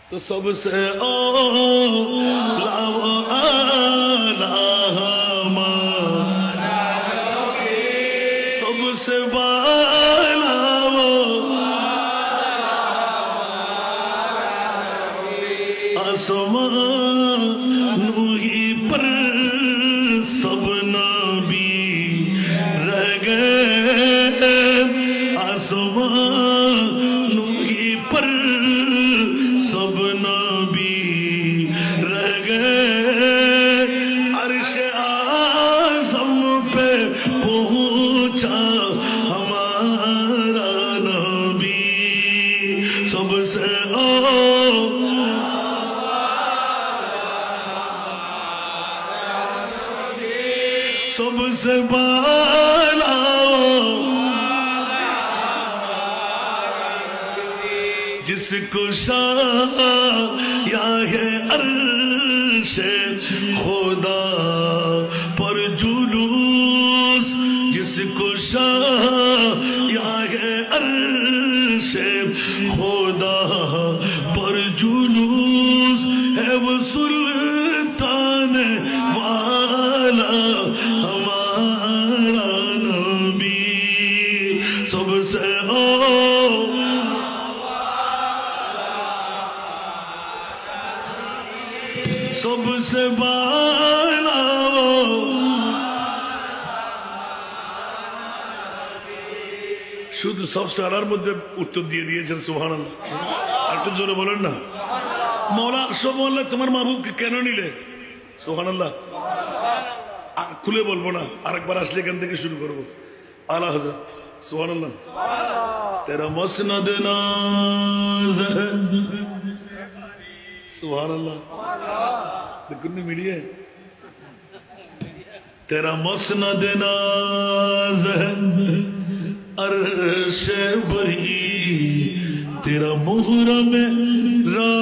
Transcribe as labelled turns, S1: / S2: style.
S1: तो सबसे आला वो आला हमारा नबी, सबसे बाला वो आसमान ही पर सब नबी रह गए, आसमान ही पर सब नबी रह गए। अर्श आज़म पे पहुंचा हमारा नबी, सबसे सबसे बाला जिसको शाया है अर्श खुदा पर जुलूस, जिसको शाया है अर्श खुदा पर जुलूस, है वो सुल्तान वाला हमारा नबी, सबसे सबसे बाला শুধু সব সারার মধ্যে উত্তর দিয়ে দিয়েছেন সুবহানাল্লাহ। আর একটু জোরে বলেন না, মওলা সব বললে তোমার মাহবুবকে কেন নিলে? সুবহানাল্লাহ। খুলে বলবো না, আরেকবার আসলে এখান থেকে শুরু করবো। আলা হযরত সুবহানাল্লাহ। তেরা মসনদ নাজ সুবহানাল্লাহ। দেখুন মিডিয়ে तेरा मसनद नाज अर्श बरी, तेरा मुहरम रा